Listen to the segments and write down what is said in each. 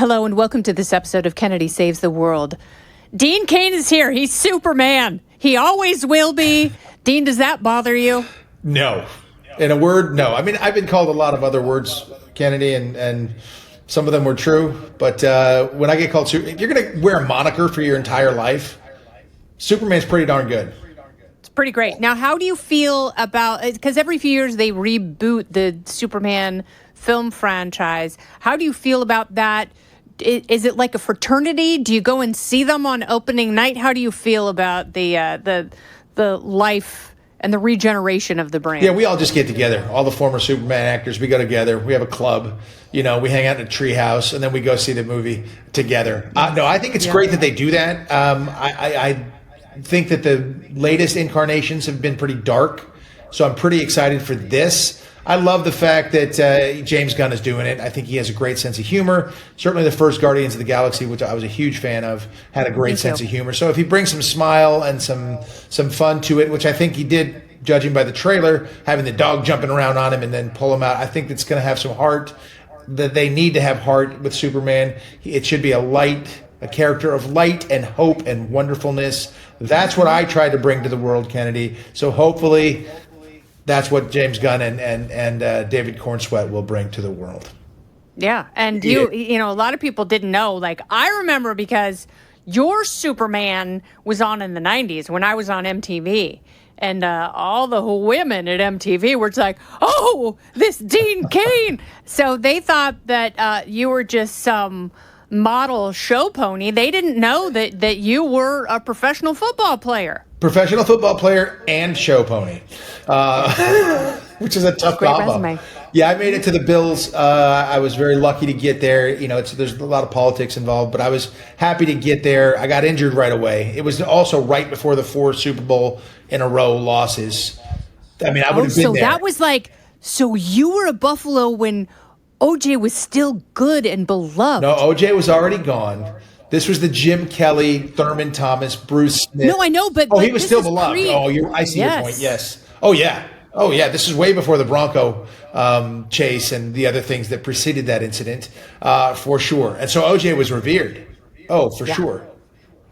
Hello and welcome to this episode of Kennedy Saves the World. Dean Cain is here. He's Superman. He always will be. Dean, does that bother you? No. In a word, no. I mean, I've been called a lot of other words, Kennedy, and some of them were true. But when I get called, if you're going to wear a moniker for your entire life, Superman's pretty darn good. It's pretty great. Now, how do you feel about, because every few years they reboot the Superman film franchise. How do you feel about that? Is it like a fraternity? Do you go and see them on opening night? How do you feel about the life and the regeneration of the brand? Yeah, we all just get together. All the former Superman actors, we go together. We have a club. You know, we hang out in a treehouse, and then we go see the movie together. No, I think it's great that they do that. I think that the latest incarnations have been pretty dark, so I'm pretty excited for this. I love the fact that James Gunn is doing it. I think he has a great sense of humor. Certainly the first Guardians of the Galaxy, which I was a huge fan of, had a great sense of humor. So if he brings some smile and some fun to it, which I think he did, judging by the trailer, having the dog jumping around on him and then pull him out, I think it's going to have some heart. That they need to have heart with Superman. It should be a character of light and hope and wonderfulness. That's what I tried to bring to the world, Kennedy. So hopefully that's what James Gunn and David Cornsweet will bring to the world. Yeah, and you know, a lot of people didn't know. Like, I remember because your Superman was on in the 90s when I was on MTV. And all the women at MTV were like, oh, this Dean Cain. So they thought that you were just some model show pony. They didn't know that you were a professional football player. Professional football player and show pony, which is a tough combo. Resume. Yeah, I made it to the Bills. I was very lucky to get there. You know, there's a lot of politics involved, but I was happy to get there. I got injured right away. It was also right before the 4 Super Bowl in a row losses. I mean, I would have been there. So that was like, so you were a Buffalo when OJ was still good and beloved. No, OJ was already gone. This was the Jim Kelly, Thurman Thomas, Bruce Smith. No, I know, but he was still beloved. I see your point. Yes. Oh yeah. This is way before the Bronco chase and the other things that preceded that incident, for sure. And so OJ was revered. Oh, for sure.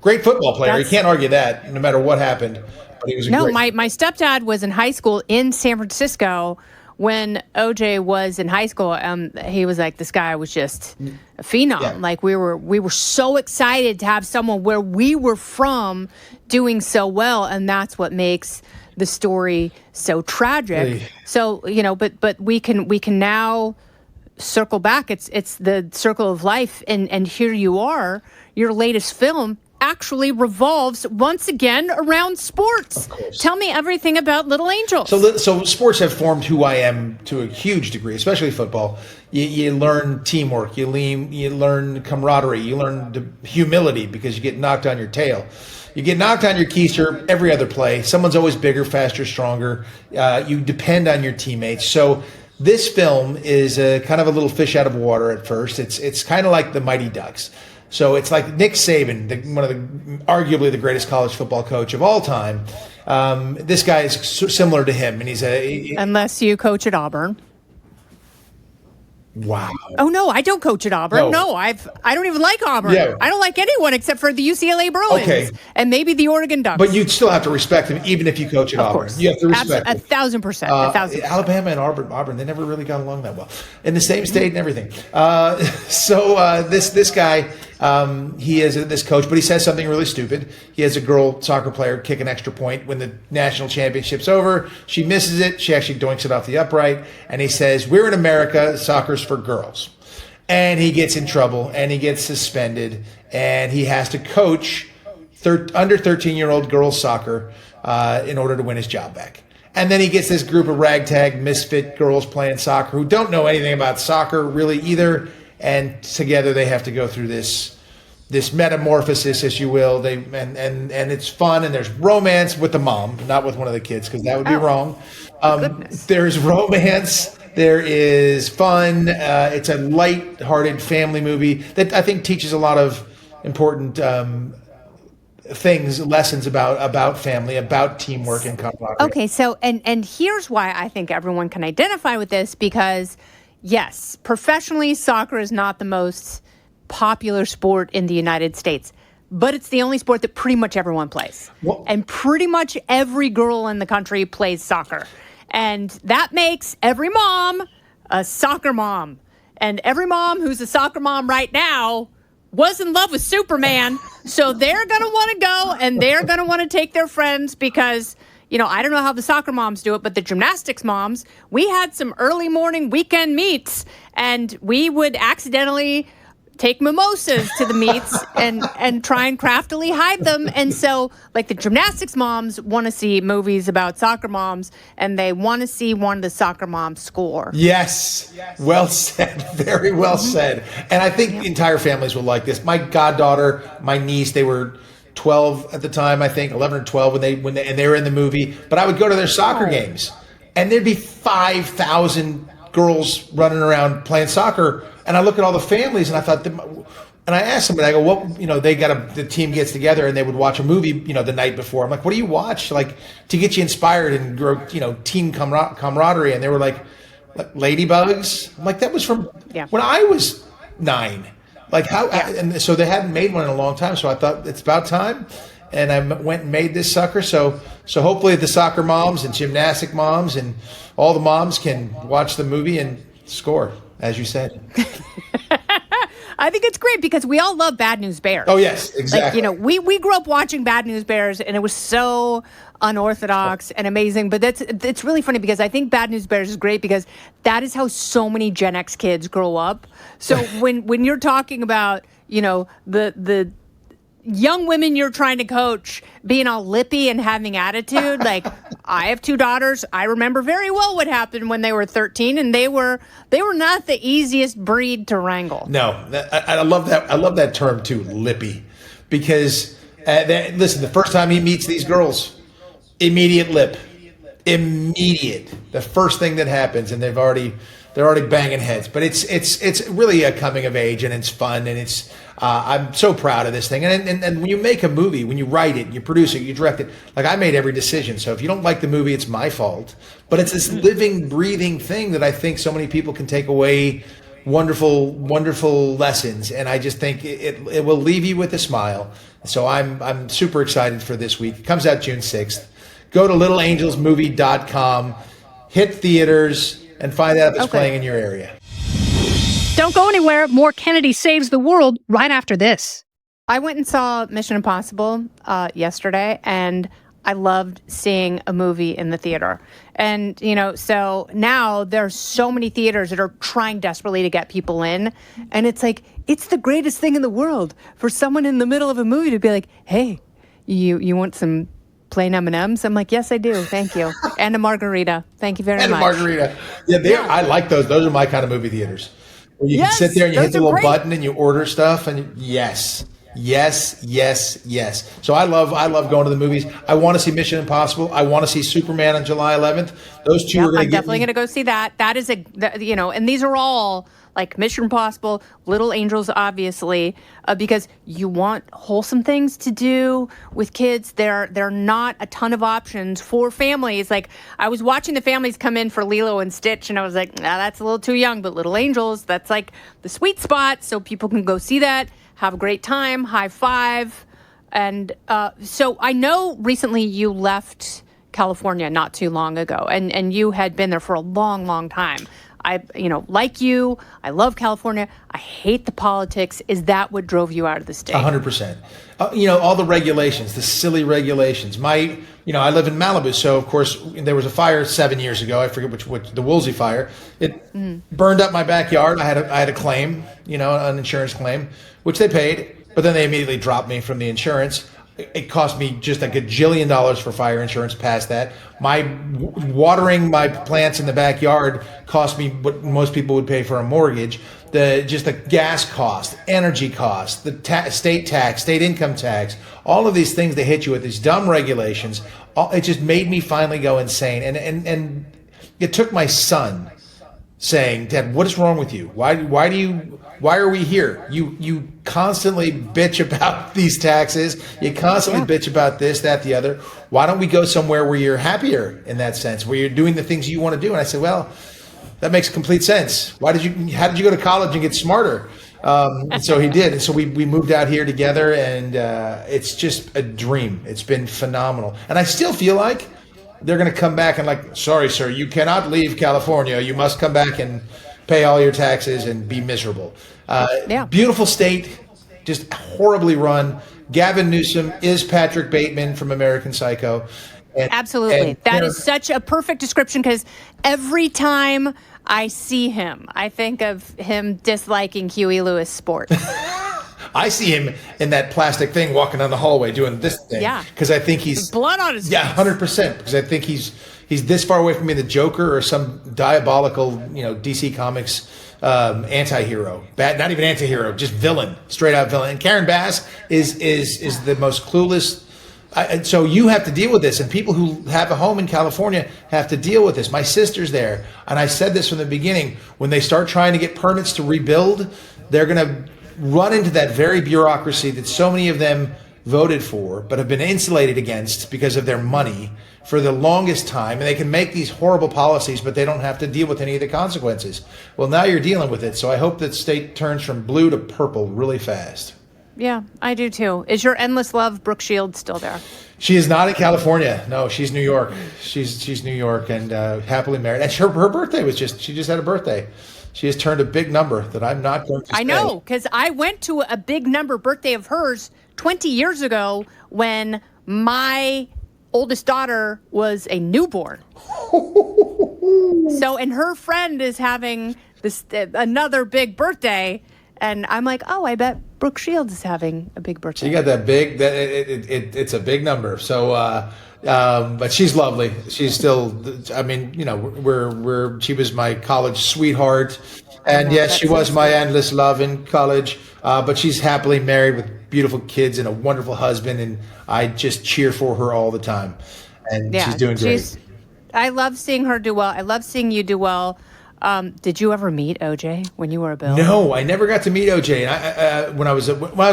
Great football player. You can't argue that, no matter what happened. But he was my stepdad was in high school in San Francisco when OJ was in high school. He was like, this guy was just a phenom. Yeah. Like we were so excited to have someone where we were from doing so well, and that's what makes the story so tragic. Really? So, you know, but we can now circle back. It's the circle of life, and here you are. Your latest film actually revolves once again around sports. Tell me everything about Little Angels. So sports have formed who I am to a huge degree, especially football. You learn teamwork, you learn camaraderie, you learn humility because you get knocked on your tail. You get knocked on your keister every other play. Someone's always bigger, faster, stronger. You depend on your teammates. So this film is kind of a little fish out of water at first. It's kind of like the Mighty Ducks. So it's like Nick Saban, arguably the greatest college football coach of all time. This guy is similar to him, and unless you coach at Auburn. Wow. Oh no, I don't coach at Auburn. No, I don't even like Auburn. Yeah. I don't like anyone except for the UCLA Bruins and maybe the Oregon Ducks. But you'd still have to respect him, even if you coach at Auburn. You have to respect him. 1,000%. Alabama and Auburn, they never really got along that well in the same state and everything. This guy. He is this coach, but he says something really stupid. He has a girl soccer player kick an extra point when the national championship's over. She misses it. She actually doinks it off the upright. And he says, we're in America. Soccer's for girls. And he gets in trouble and he gets suspended and he has to coach under 13-year-old girls soccer in order to win his job back. And then he gets this group of ragtag misfit girls playing soccer who don't know anything about soccer really either. And together they have to go through this metamorphosis, as you will. And it's fun, and there's romance with the mom, not with one of the kids, because that would be wrong. There's romance, there is fun. It's a light-hearted family movie that I think teaches a lot of important lessons about family, about teamwork and camaraderie. Okay, so and here's why I think everyone can identify with this, because yes, professionally, soccer is not the most popular sport in the United States, but it's the only sport that pretty much everyone plays. Well, and pretty much every girl in the country plays soccer. And that makes every mom a soccer mom. And every mom who's a soccer mom right now was in love with Superman. So they're going to want to go, and they're going to want to take their friends because, I don't know how the soccer moms do it, but the gymnastics moms, we had some early morning weekend meets, and we would accidentally take mimosas to the meets and try and craftily hide them. And so, like, the gymnastics moms want to see movies about soccer moms, and they want to see one of the soccer moms score. Yes. Well said. Very well said. And I think entire families will like this. My goddaughter, my niece, they were 12 at the time, I think, 11 or 12 when they were in the movie. But I would go to their soccer games, and there'd be 5,000 girls running around playing soccer. And I look at all the families, and I thought, and I asked them, and I go, "What?" The team gets together, and they would watch a movie, the night before. I'm like, "What do you watch, like, to get you inspired and grow, team camaraderie?" And they were like Ladybugs. I'm like, that was from when I was 9. Like how? And so they hadn't made one in a long time. So I thought it's about time, and I went and made this sucker. So hopefully the soccer moms and gymnastic moms and all the moms can watch the movie and score, as you said. I think it's great because we all love Bad News Bears. Oh, yes, exactly. Like, we grew up watching Bad News Bears, and it was so unorthodox and amazing. But it's really funny because I think Bad News Bears is great because that is how so many Gen X kids grow up. So when you're talking about, the young women you're trying to coach being all lippy and having attitude, like, I have 2 daughters. I remember very well what happened when they were 13, and they were not the easiest breed to wrangle. No, I love that. I love that term too, lippy, because listen, the first time he meets these girls, immediate lip, immediate. The first thing that happens, and they're already banging heads. But it's really a coming of age, and it's fun, and it's. I'm so proud of this thing. And when you make a movie, when you write it, you produce it, you direct it, like, I made every decision. So if you don't like the movie, it's my fault. But it's this living, breathing thing that I think so many people can take away wonderful, wonderful lessons. And I just think it will leave you with a smile. So I'm super excited for this week. It comes out June 6th. Go to littleangelsmovie.com, hit theaters, and find out if it's playing in your area. Don't go anywhere. More Kennedy Saves the World right after this. I went and saw Mission Impossible yesterday, and I loved seeing a movie in the theater. And, so now there's so many theaters that are trying desperately to get people in. And it's like, it's the greatest thing in the world for someone in the middle of a movie to be like, hey, you want some plain M&Ms? I'm like, yes, I do. Thank you. And a margarita. Thank you very much. And a margarita. Yeah, I like those. Those are my kind of movie theaters. Where you can sit there and you hit the little button and you order stuff, and yes. So I love going to the movies. I want to see Mission Impossible. I want to see Superman on July 11th. Those two are going to. I'm definitely going to go see that. That is and these are all like Mission Impossible, Little Angels, obviously, because you want wholesome things to do with kids. There are not a ton of options for families. Like, I was watching the families come in for Lilo and Stitch, and I was like, nah, that's a little too young. But Little Angels, that's like the sweet spot, so people can go see that, have a great time, high five. And so I know recently you left California not too long ago, and you had been there for a long, long time. Like you, I love California. I hate the politics. Is that what drove you out of the state? 100%. All the regulations, the silly regulations. I live in Malibu, so of course there was a fire 7 years ago. I forget which the Woolsey fire. It burned up my backyard. I had a claim, an insurance claim, which they paid, but then they immediately dropped me from the insurance. It cost me just like $1 gajillion for fire insurance past that. Watering my plants in the backyard cost me what most people would pay for a mortgage. The gas cost, energy cost, the state tax, state income tax, all of these things they hit you with, these dumb regulations. It just made me finally go insane. And it took my son saying, Dad, what is wrong with you? Why are we here? You constantly bitch about these taxes. You constantly bitch about this, that, the other. Why don't we go somewhere where you're happier in that sense, where you're doing the things you want to do? And I said, well, that makes complete sense. How did you go to college and get smarter? And so he did. And so we moved out here together, and it's just a dream. It's been phenomenal. And I still feel like they're going to come back and like, sorry, sir, you cannot leave California. You must come back and pay all your taxes and be miserable. Beautiful state, just horribly run. Gavin Newsom is Patrick Bateman from American Psycho. Absolutely. That is such a perfect description, because every time I see him, I think of him disliking Huey Lewis sports. I see him in that plastic thing walking down the hallway doing this thing. Yeah. Because I think he's... blood on his face. Yeah, 100%. Because I think he's this far away from being the Joker or some diabolical, DC Comics anti-hero. Not even anti-hero, just villain. Straight out villain. And Karen Bass is the most clueless... so you have to deal with this, and people who have a home in California have to deal with this. My sister's there, and I said this from the beginning. When they start trying to get permits to rebuild, they're going to run into that very bureaucracy that so many of them voted for, but have been insulated against because of their money for the longest time. And they can make these horrible policies, but they don't have to deal with any of the consequences. Well, now you're dealing with it, so I hope that state turns from blue to purple really fast. Yeah, I do too. Is your endless love, Brooke Shields, still there? She is not in California. No, she's New York. She's New York and happily married. And her birthday was she just had a birthday. She has turned a big number that I'm not going to say. I know, because I went to a big number birthday of hers 20 years ago when my oldest daughter was a newborn. And her friend is having another big birthday. And I'm like, oh, I bet Brooke Shields is having a big birthday. She got that big, it's a big number. So, but she's lovely. She's still, she was my college sweetheart. And yes, she was my endless love in college. But she's happily married with beautiful kids and a wonderful husband. And I just cheer for her all the time. And she's doing great. I love seeing her do well. I love seeing you do well. Did you ever meet OJ when you were a Bill? No, I never got to meet OJ. And when I was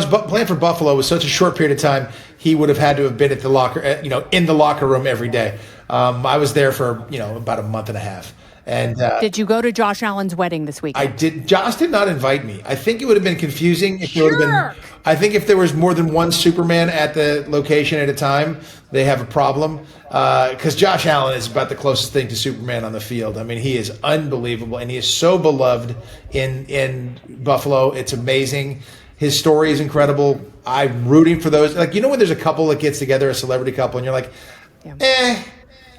playing for Buffalo, it was such a short period of time. He would have had to have been at the locker, in the locker room every day. I was there for about a month and a half. And did you go to Josh Allen's wedding this weekend? I did. Josh did not invite me. I think it would have been confusing if there would have been. I think if there was more than one Superman at the location at a time, they have a problem. Because Josh Allen is about the closest thing to Superman on the field. I mean, he is unbelievable, and he is so beloved in Buffalo. It's amazing. His story is incredible. I'm rooting for those. Like, when there's a couple that gets together, a celebrity couple, and you're like,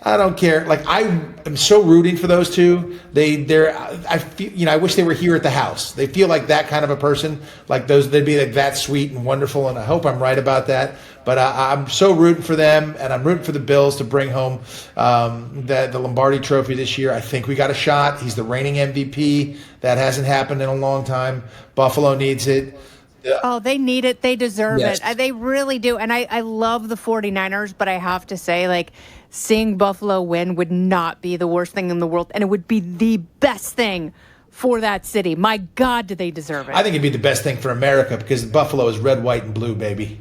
I don't care. Like, I am so rooting for those two. I feel, I wish they were here at the house. They feel like that kind of a person. Like they'd be like that sweet and wonderful. And I hope I'm right about that. But I'm so rooting for them, and I'm rooting for the Bills to bring home the Lombardi Trophy this year. I think we got a shot. He's the reigning MVP. That hasn't happened in a long time. Buffalo needs it. Oh, they need it. They deserve it. They really do. And I love the 49ers, but I have to say, seeing Buffalo win would not be the worst thing in the world, and it would be the best thing for that city. My God, do they deserve it? I think it'd be the best thing for America, because Buffalo is red, white, and blue, baby.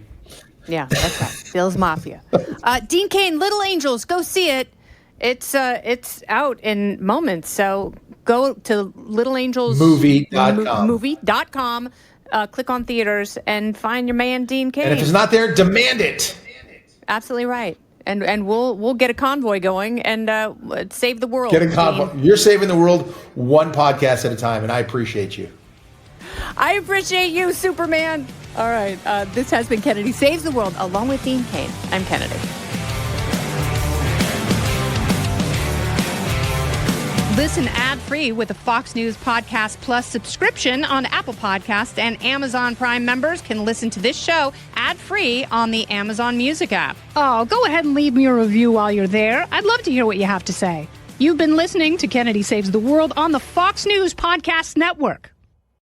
Yeah, that's right. Bills Mafia. Dean Cain, Little Angels, go see it. It's out in moments, so go to littleangelsmovie.com. Click on theaters and find your man Dean Cain. And if it's not there, demand it. Absolutely right. And we'll get a convoy going and save the world. Get a convoy. You're saving the world one podcast at a time, and I appreciate you. I appreciate you, Superman. All right. This has been Kennedy Saves the World, along with Dean Cain. I'm Kennedy. Listen ad-free with a Fox News Podcast Plus subscription on Apple Podcasts, and Amazon Prime members can listen to this show ad-free on the Amazon Music app. Oh, go ahead and leave me a review while you're there. I'd love to hear what you have to say. You've been listening to Kennedy Saves the World on the Fox News Podcast Network.